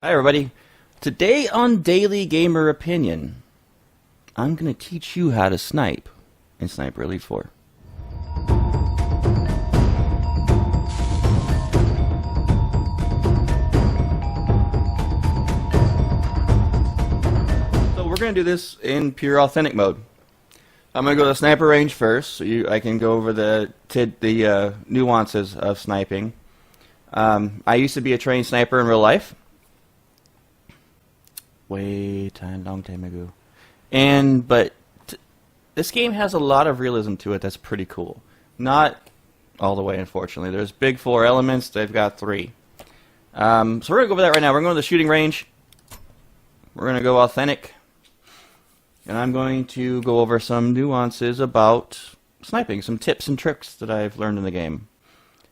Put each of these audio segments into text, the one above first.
Hi everybody. Today on Daily Gamer Opinion, I'm going to teach you how to snipe in Sniper Elite 4. So we're going to do this in pure authentic mode. I'm going to go to the sniper range first, so I can go over the nuances of sniping. I used to be a trained sniper in real life. Long time ago. But this game has a lot of realism to it that's pretty cool. Not all the way, unfortunately. There's big 4 elements, they've got 3. So we're going to go over that right now. We're going to the shooting range. We're going to go authentic. And I'm going to go over some nuances about sniping, some tips and tricks that I've learned in the game.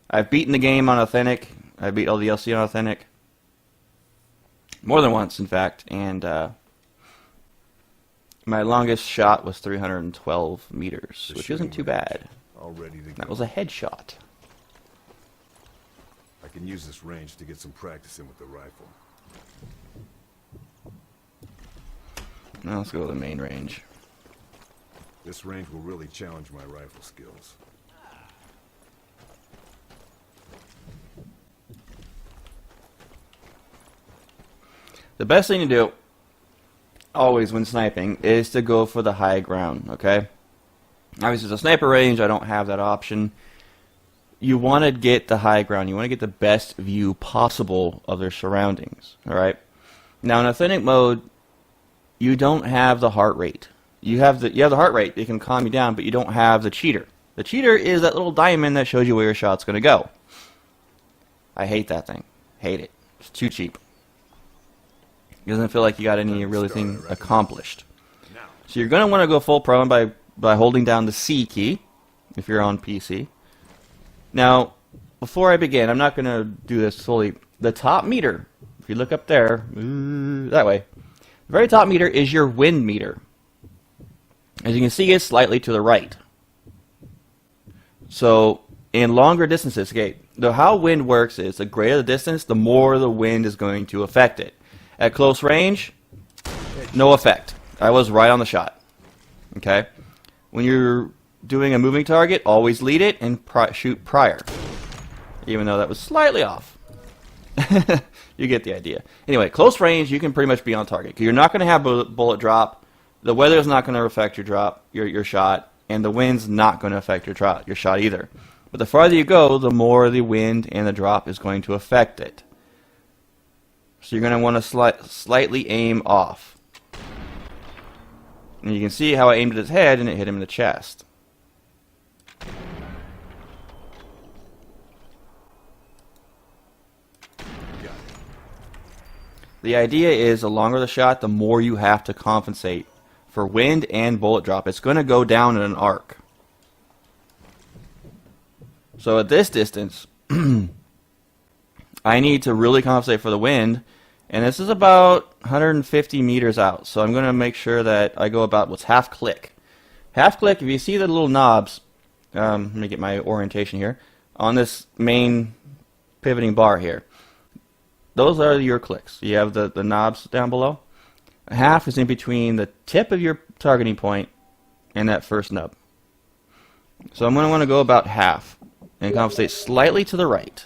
I've beaten the game on authentic. I beat all the DLC on authentic. More than once, in fact, and my longest shot was 312 meters, which isn't too bad. All ready to go. That was a headshot. I can use this range to get some practice in with the rifle. Now let's go to the main range. This range will really challenge my rifle skills. The best thing to do, always when sniping, is to go for the high ground, okay? Obviously, it's a sniper range, I don't have that option. You want to get the high ground. You want to get the best view possible of their surroundings, alright? Now, in authentic mode, you don't have the heart rate. You have the heart rate, it can calm you down, but you don't have the cheater. The cheater is that little diamond that shows you where your shot's going to go. I hate that thing. Hate it. It's too cheap. It doesn't feel like you got any really thing accomplished. So you're going to want to go full prone by holding down the C key, if you're on PC. Now, before I begin, I'm not going to do this fully. The top meter, if you look up there, that way, the very top meter is your wind meter. As you can see, it's slightly to the right. So, in longer distances, okay, how wind works is the greater the distance, the more the wind is going to affect it. At close range, no effect. I was right on the shot. Okay? When you're doing a moving target, always lead it and shoot prior. Even though that was slightly off. You get the idea. Anyway, close range, you can pretty much be on target. You're not going to have bullet drop. The weather's not going to affect your shot, and the wind's not going to affect your shot either. But the farther you go, the more the wind and the drop is going to affect it. So you're going to want to slightly aim off. And you can see how I aimed at his head and it hit him in the chest. The idea is the longer the shot, the more you have to compensate for wind and bullet drop. It's going to go down in an arc. So at this distance, I need to really compensate for the wind. And this is about 150 meters out, so I'm going to make sure that I go about what's half click. Half click, if you see the little knobs, let me get my orientation here, on this main pivoting bar here. Those are your clicks. You have the knobs down below. Half is in between the tip of your targeting point and that first nub. So I'm going to want to go about half and compensate slightly to the right.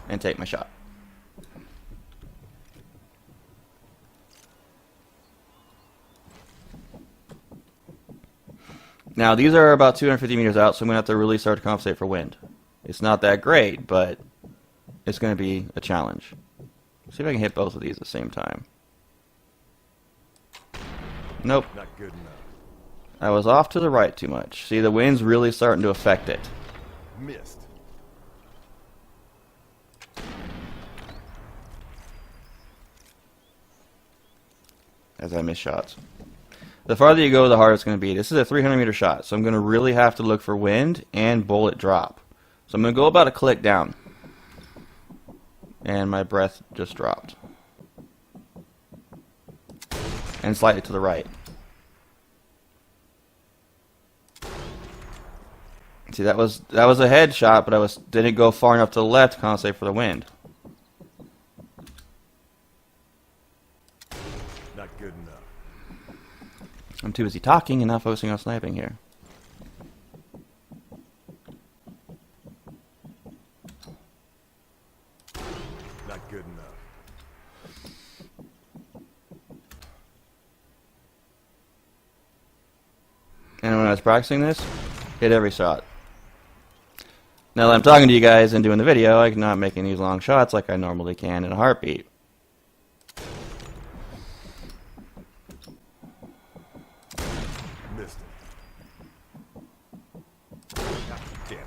And take my shot. Now these are about 250 meters out, so I'm going to have to really start to compensate for wind. It's not that great, but it's going to be a challenge. See if I can hit both of these at the same time. Nope. Not good enough. I was off to the right too much. See, the wind's really starting to affect it. Missed. As I miss shots. The farther you go, the harder it's going to be. This is a 300 meter shot, so I'm going to really have to look for wind and bullet drop. So I'm going to go about a click down. And my breath just dropped. And slightly to the right. See, that was a headshot, but didn't go far enough to the left to compensate for the wind. good enough. I'm too busy talking and not focusing on sniping here. Not good enough. And when I was practicing this, hit every shot. Now that I'm talking to you guys and doing the video, I'm not making these long shots like I normally can in a heartbeat. Missed it. God damn it.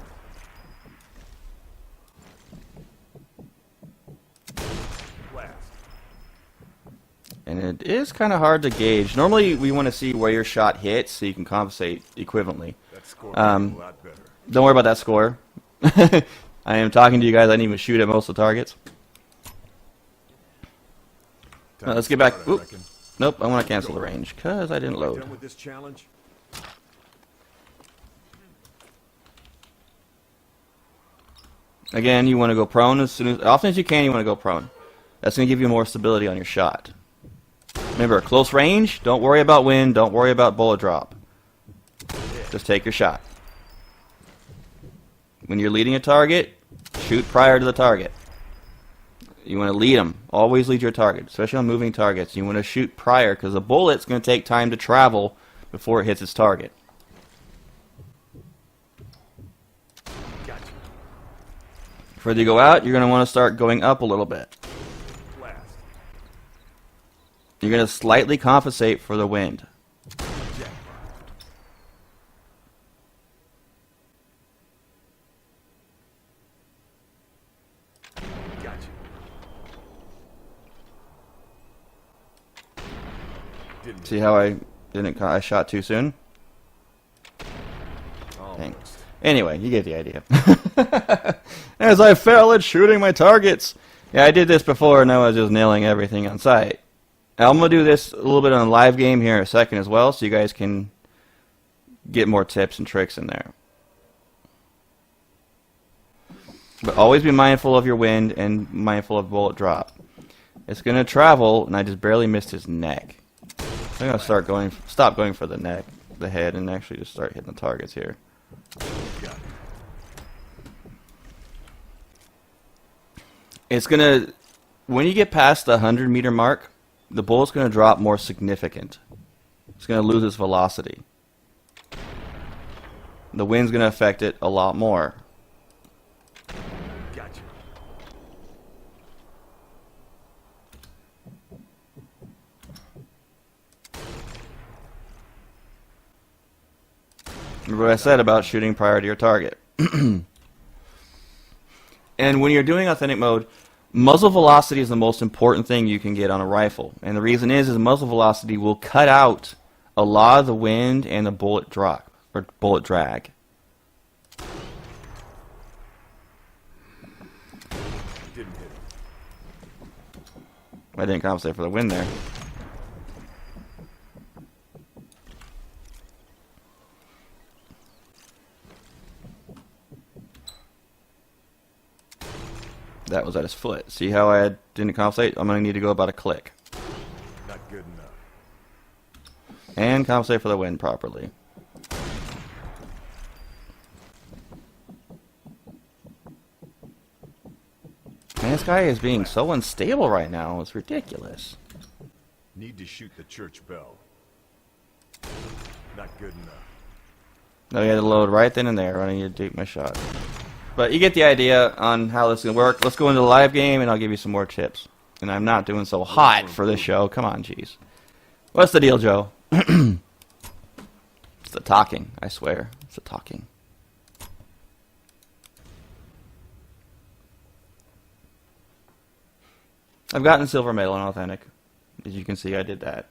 Blast. And it is kind of hard to gauge. Normally we want to see where your shot hits so you can compensate equivalently. That score a lot better. Don't worry about that score. I am talking to you guys. I didn't even shoot at most of the targets. Let's get back. Oop. Nope, I want to cancel the range because I didn't load. Done with this challenge? Again, you want to go prone as often as you can. You want to go prone. That's going to give you more stability on your shot. Remember, close range. Don't worry about wind. Don't worry about bullet drop. Just take your shot. When you're leading a target, shoot prior to the target. You want to lead them. Always lead your target, especially on moving targets. You want to shoot prior because a bullet's going to take time to travel before it hits its target. Gotcha. Further you go out, you're going to want to start going up a little bit. Blast. You're going to slightly compensate for the wind. See how I shot too soon? Dang. Anyway, you get the idea. As I fell at shooting my targets. Yeah, I did this before and I was just nailing everything on sight. Now, I'm going to do this a little bit on a live game here in a second as well, so you guys can get more tips and tricks in there. But always be mindful of your wind and mindful of bullet drop. It's going to travel, and I just barely missed his neck. I'm going to stop going for the neck, the head, and actually just start hitting the targets here. It's going to, when you get past the 100-meter mark, the bullet's going to drop more significant. It's going to lose its velocity. The wind's going to affect it a lot more. Gotcha. Remember what I said about shooting prior to your target. And when you're doing authentic mode, muzzle velocity is the most important thing you can get on a rifle. And the reason is muzzle velocity will cut out a lot of the wind and the bullet drop, or bullet drag. Didn't hit. I didn't compensate for the wind there. That was at his foot. See how I didn't compensate? I'm going to need to go about a click. Not good enough. And compensate for the wind properly. Man, this guy is being so unstable right now. It's ridiculous. Need to shoot the church bell. Not good enough. No, you had to load right then and there. I need to take my shot. But you get the idea on how this is going to work. Let's go into the live game, and I'll give you some more tips. And I'm not doing so hot for this show. Come on, jeez. What's the deal, Joe? It's the talking, I swear. It's the talking. I've gotten silver medal in authentic. As you can see, I did that.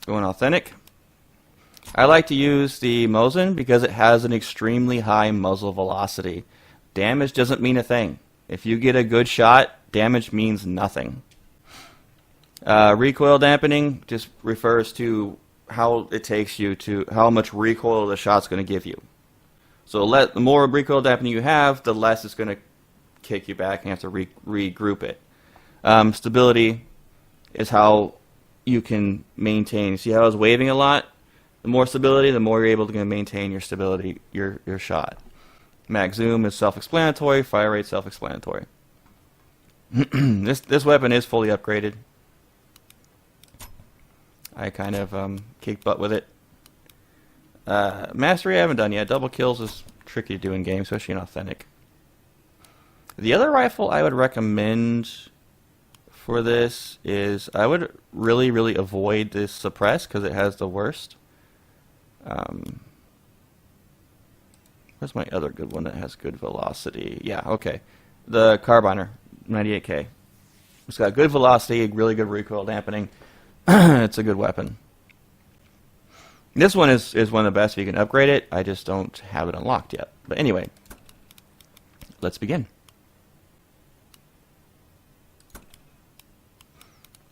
Going authentic. I like to use the Mosin because it has an extremely high muzzle velocity. Damage doesn't mean a thing. If you get a good shot, damage means nothing. Recoil dampening just refers to how it takes you to how much recoil the shot's going to give you. So the more recoil dampening you have, the less it's going to kick you back and you have to regroup it. Stability is how you can maintain. See how I was waving a lot? The more stability, the more you're able to maintain your stability, your shot. Max zoom is self-explanatory. Fire rate self-explanatory. This weapon is fully upgraded. I kind of kicked butt with it. Mastery I haven't done yet. Double kills is tricky to do in game, especially in authentic. The other rifle I would recommend for this is I would really avoid this suppress because it has the worst. Where's my other good one that has good velocity? Yeah, okay. The Carbiner, 98K. It's got good velocity, really good recoil dampening. It's a good weapon. This one is one of the best if you can upgrade it. I just don't have it unlocked yet. But anyway, let's begin.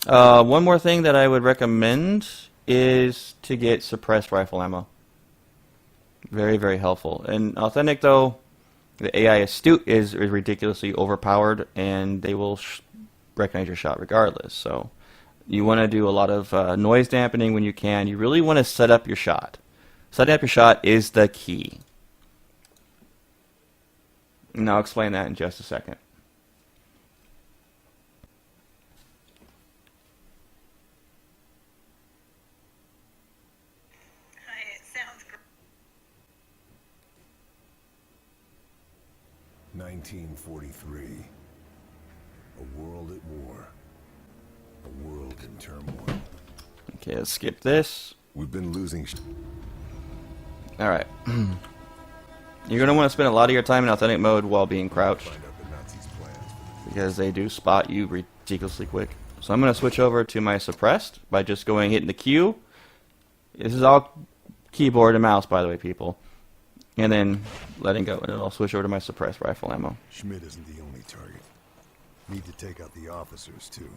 One more thing that I would recommend is to get suppressed rifle ammo. Very helpful. In authentic though, the AI astute is ridiculously overpowered and they will recognize your shot regardless. So you want to do a lot of noise dampening when you can. You really want to set up your shot. Setting up your shot is the key. And I'll explain that in just a second. It sounds great. 1943. A world at war. A world in turmoil. Okay, let's skip this. We've been losing. Alright. You're going to want to spend a lot of your time in authentic mode while being crouched, Find out the Nazis' plans. because they do spot you ridiculously quick. So I'm going to switch over to my suppressed by just hitting the Q. This is all keyboard and mouse, by the way, people. And then letting go, and it'll switch over to my suppressed rifle ammo. Schmidt isn't the only target. Need to take out the officers too.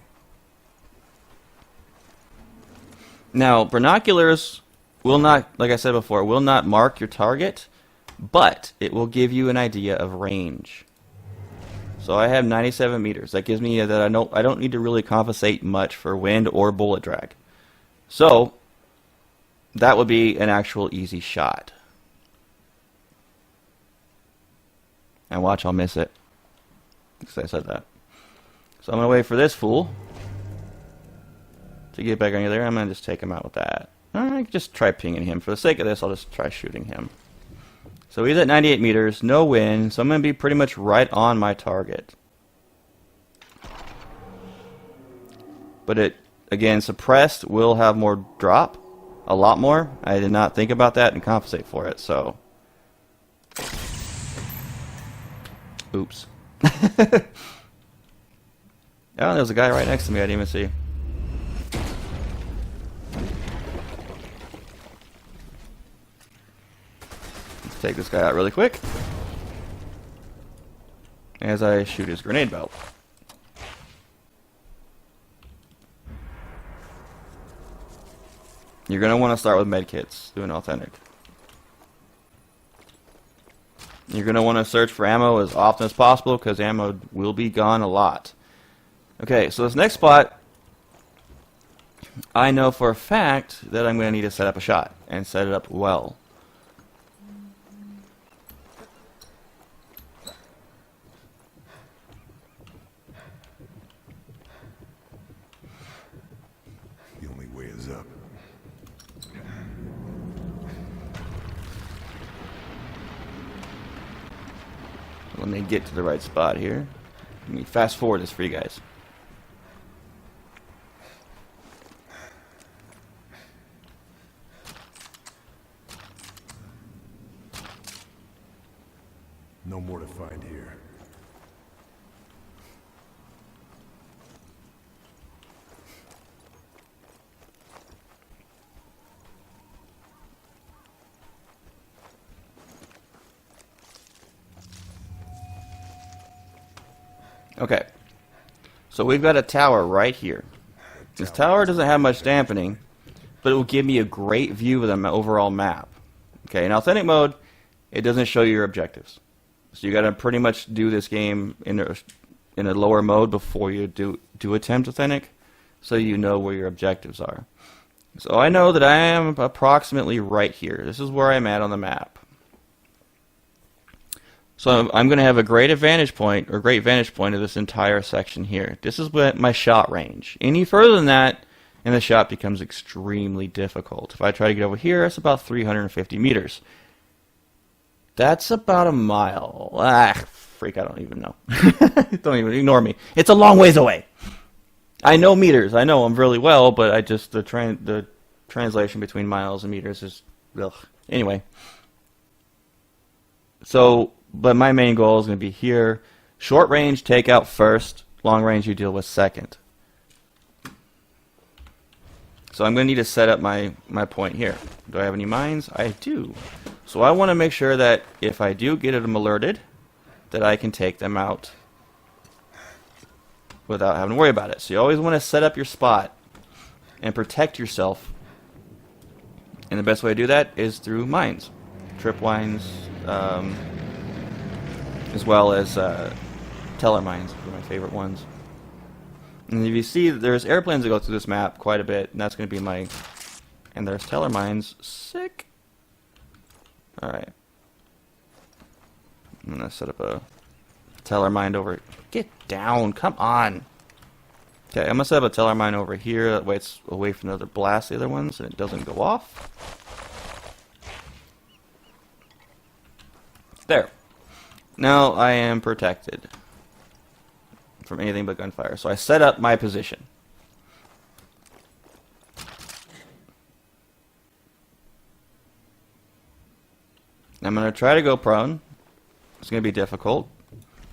Now, binoculars will not, like I said before, will not mark your target, but it will give you an idea of range. So I have 97 meters. That gives me that I don't need to really compensate much for wind or bullet drag. So that would be an actual easy shot. And watch, I'll miss it. Because I said that. So I'm going to wait for this fool to get back under there. I'm going to just take him out with that. I can just try pinging him. For the sake of this, I'll just try shooting him. So he's at 98 meters, no wind, so I'm going to be pretty much right on my target. But it, again, suppressed will have more drop. A lot more. I did not think about that and compensate for it, so... Oops. Oh, there's a guy right next to me I didn't even see. Let's take this guy out really quick as I shoot his grenade belt. You're going to want to start with medkits, doing authentic. You're going to want to search for ammo as often as possible because ammo will be gone a lot. Okay, so this next spot, I know for a fact that I'm going to need to set up a shot and set it up well. The only way is up. Let me get to the right spot here. Let me fast forward this for you guys. No more to find here. Okay, so we've got a tower right here. This tower doesn't have much dampening, but it will give me a great view of the overall map. Okay, in authentic mode, it doesn't show you your objectives. So you got to pretty much do this game in a lower mode before you do attempt authentic, so you know where your objectives are. So I know that I am approximately right here. This is where I'm at on the map. So I'm going to have a great vantage point of this entire section here. This is my shot range. Any further than that, and the shot becomes extremely difficult. If I try to get over here, it's about 350 meters. That's about a mile. Freak, I don't even know. Don't even ignore me. It's a long ways away. I know meters. I know them really well, but the translation between miles and meters is ugh. Anyway. So, but my main goal is going to be here. Short range, take out first. Long range, you deal with second. So I'm going to need to set up my point here. Do I have any mines? I do. So I want to make sure that if I do get them alerted, that I can take them out without having to worry about it. So you always want to set up your spot and protect yourself. And the best way to do that is through mines. Trip mines, as well as teller mines, are my favorite ones. And if you see, there's airplanes that go through this map quite a bit, and that's going to be my... And there's teller mines. Sick! Alright. I'm going to set up a teller mine over... Get down! Come on! Okay, I'm going to set up a teller mine over here. That way it's away from the other blast, the other ones, and it doesn't go off. There. Now I am protected from anything but gunfire. So I set up my position. I'm going to try to go prone. It's going to be difficult.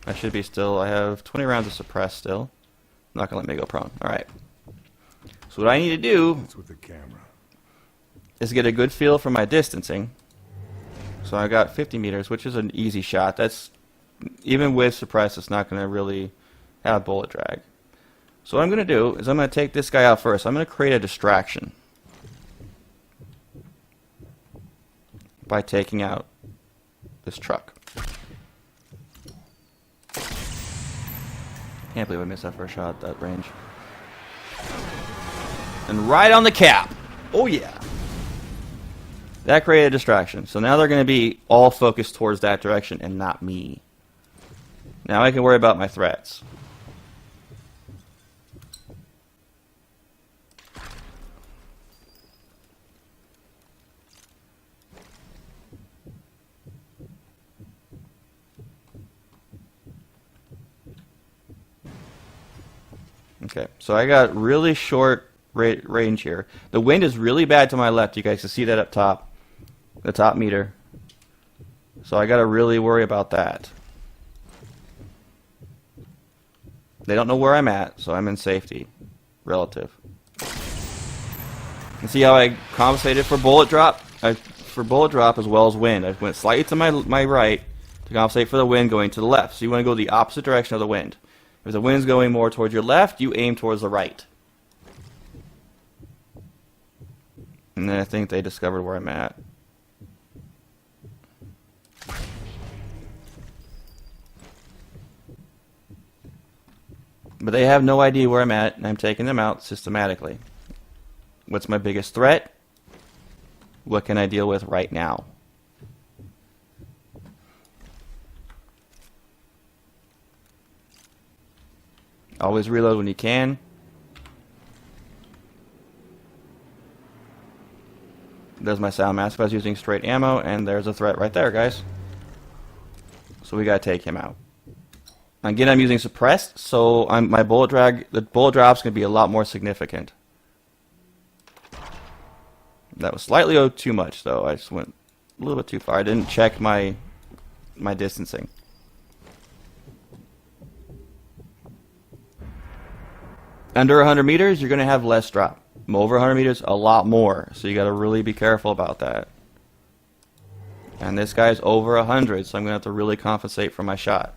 I have 20 rounds of suppress still. Not going to let me go prone. Alright. So what I need to do with the camera is get a good feel for my distancing. So I got 50 meters, which is an easy shot. That's, even with suppress, it's not going to really have bullet drag. So what I'm going to do is I'm going to take this guy out first. I'm going to create a distraction by taking out this truck. Can't believe I missed that first shot at that range. And right on the cap. Oh yeah. That created a distraction. So now they're going to be all focused towards that direction and not me. Now I can worry about my threats. Okay, so I got really short range here. The wind is really bad to my left. You guys can see that up top. The top meter. So I got to really worry about that. They don't know where I'm at, so I'm in safety. Relative. And see how I compensated for bullet drop? For bullet drop as well as wind. I went slightly to my right to compensate for the wind going to the left. So you want to go the opposite direction of the wind. If the wind's going more towards your left, you aim towards the right. And then I think they discovered where I'm at. But they have no idea where I'm at, and I'm taking them out systematically. What's my biggest threat? What can I deal with right now? Always reload when you can. There's my sound mask. I was using straight ammo, and there's a threat right there, guys. So we gotta take him out. Again, I'm using suppressed, so the bullet drop's gonna be a lot more significant. That was slightly too much, though. I just went a little bit too far. I didn't check my distancing. Under 100 meters, you're going to have less drop. Over 100 meters, a lot more. So you got to really be careful about that. And this guy's over 100, so I'm going to have to really compensate for my shot.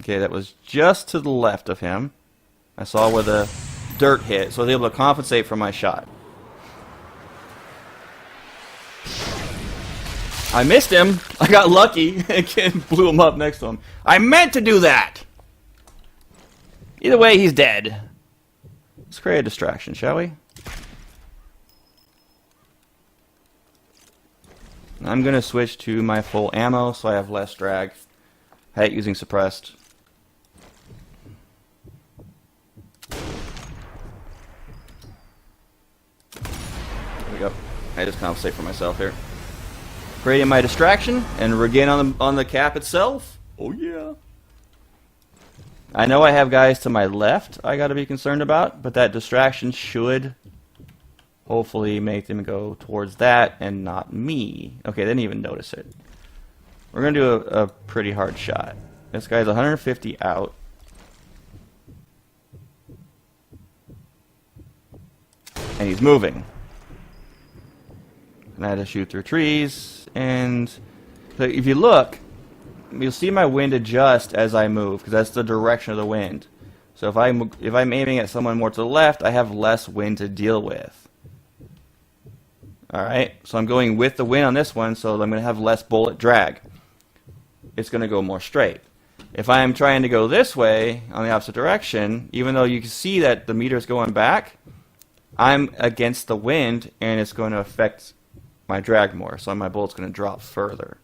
Okay, that was just to the left of him. I saw where the dirt hit, so I was able to compensate for my shot. I missed him. I got lucky and blew him up next to him. I meant to do that! Either way, he's dead. Let's create a distraction, shall we? I'm going to switch to my full ammo so I have less drag. I hate using suppressed. There we go. I just compensate for myself here. Creating my distraction and regain on the cap itself. Oh yeah. I know I have guys to my left I got to be concerned about, but that distraction should hopefully make them go towards that and not me. Okay, they didn't even notice it. We're going to do a pretty hard shot. This guy's 150 out. And he's moving. And I had to shoot through trees. And so if you look, you'll see my wind adjust as I move, because that's the direction of the wind. So if I'm aiming at someone more to the left, I have less wind to deal with. Alright, so I'm going with the wind on this one, so I'm going to have less bullet drag. It's going to go more straight. If I'm trying to go this way, on the opposite direction, even though you can see that the meter's going back, I'm against the wind, and it's going to affect my drag more, so my bullet's going to drop further.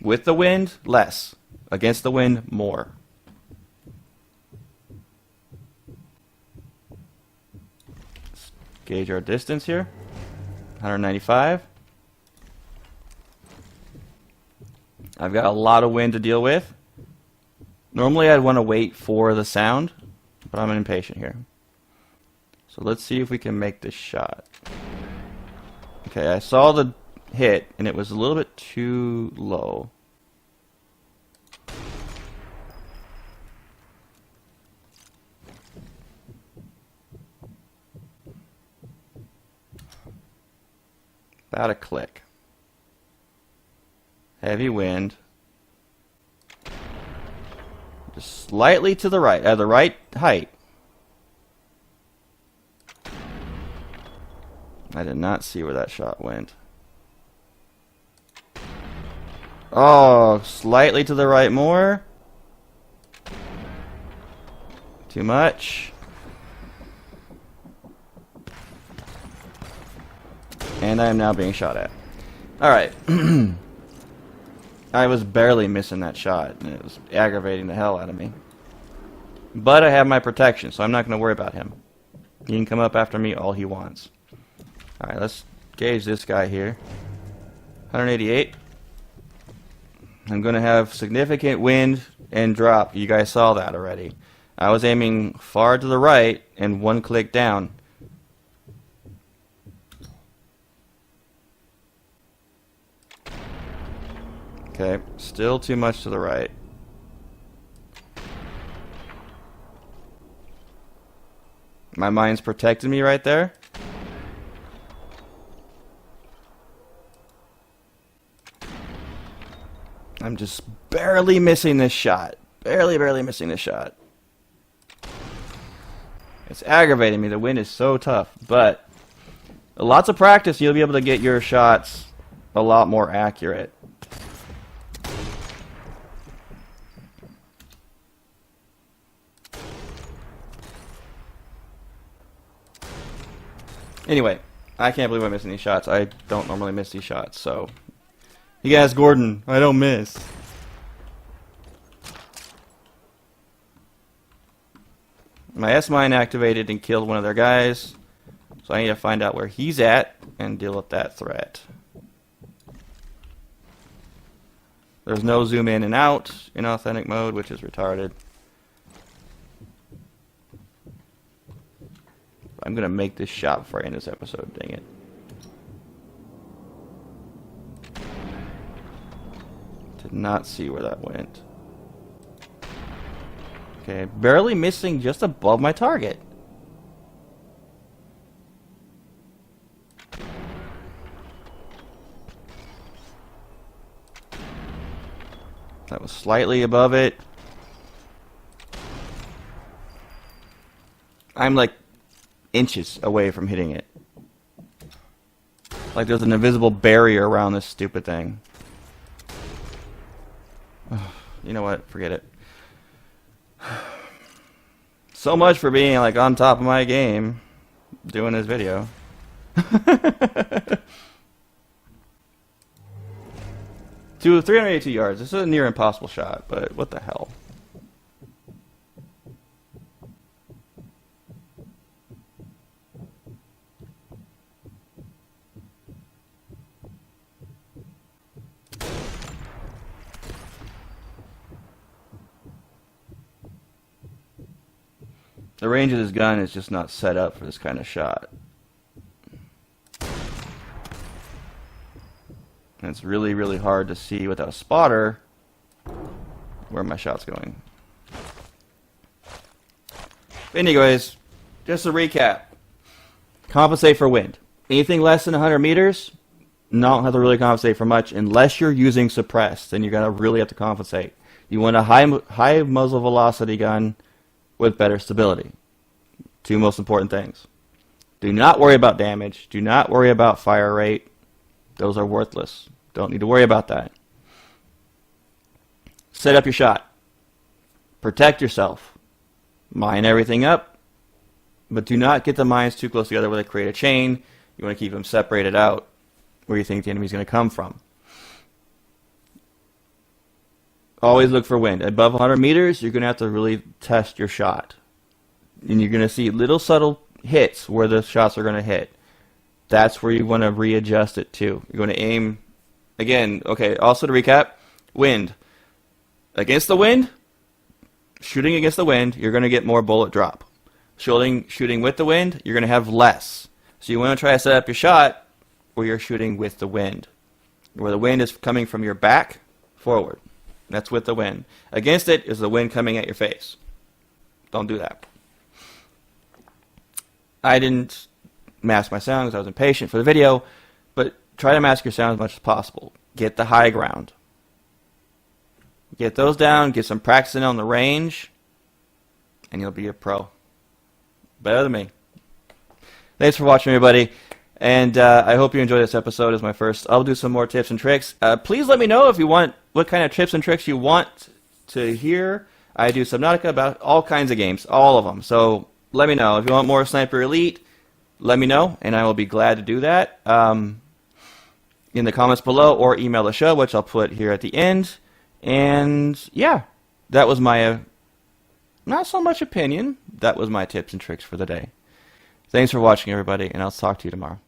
With the wind, less. Against the wind, more. Let's gauge our distance here. 195. I've got a lot of wind to deal with. Normally I'd want to wait for the sound, but I'm impatient here. So let's see if we can make this shot. Okay, I saw the hit, and it was a little bit too low. About a click. Heavy wind. Just slightly to the right, at the right height. I did not see where that shot went. Oh, slightly to the right more. Too much. And I am now being shot at. Alright. I was barely missing that shot, and it was aggravating the hell out of me. But I have my protection, so I'm not going to worry about him. He can come up after me all he wants. Alright, let's gauge this guy here. 188. I'm going to have significant wind and drop. You guys saw that already. I was aiming far to the right and one click down. Okay, still too much to the right. My mind's protecting me right there. I'm just barely missing this shot. Barely missing this shot. It's aggravating me. The wind is so tough. But lots of practice, you'll be able to get your shots a lot more accurate. Anyway, I can't believe I'm missing these shots. I don't normally miss these shots, so... You guys, Gordon, I don't miss. My S-mine activated and killed one of their guys, so I need to find out where he's at and deal with that threat. There's no zoom in and out in authentic mode, which is retarded. I'm going to make this shot before I end this episode, dang it. Did not see where that went. Okay, barely missing just above my target. That was slightly above it. I'm like inches away from hitting it. Like there's an invisible barrier around this stupid thing. You know what? Forget it. So much for being like on top of my game doing this video. 382 yards. This is a near impossible shot, but what the hell? The range of this gun is just not set up for this kind of shot. And it's really, really hard to see without a spotter where my shot's going. But anyways, just a recap. Compensate for wind. Anything less than 100 meters, not have to really compensate for much unless you're using suppressed. Then you're going to really have to compensate. You want a high muzzle velocity gun with better stability. Two most important things. Do not worry about damage. Do not worry about fire rate. Those are worthless. Don't need to worry about that. Set up your shot. Protect yourself. Mine everything up. But do not get the mines too close together where they create a chain. You want to keep them separated out where you think the enemy's going to come from. Always look for wind. Above 100 meters, you're going to have to really test your shot. And you're going to see little subtle hits where the shots are going to hit. That's where you want to readjust it to. You're going to aim, again, okay, also to recap, wind. Against the wind, shooting against the wind, you're going to get more bullet drop. Shooting with the wind, you're going to have less. So you want to try to set up your shot where you're shooting with the wind. Where the wind is coming from your back forward. That's with the wind. Against it is the wind coming at your face. Don't do that. I didn't mask my sound because I was impatient for the video, but try to mask your sound as much as possible. Get the high ground. Get those down, get some practicing on the range, and you'll be a pro. Better than me. Thanks for watching, everybody. And I hope you enjoyed this episode as my first. I'll do some more tips and tricks. Please let me know if you want what kind of tips and tricks you want to hear. I do Subnautica about all kinds of games, all of them. So let me know. If you want more Sniper Elite, let me know, and I will be glad to do that in the comments below, or email the show, which I'll put here at the end. And yeah, that was my not so much opinion. That was my tips and tricks for the day. Thanks for watching, everybody, and I'll talk to you tomorrow.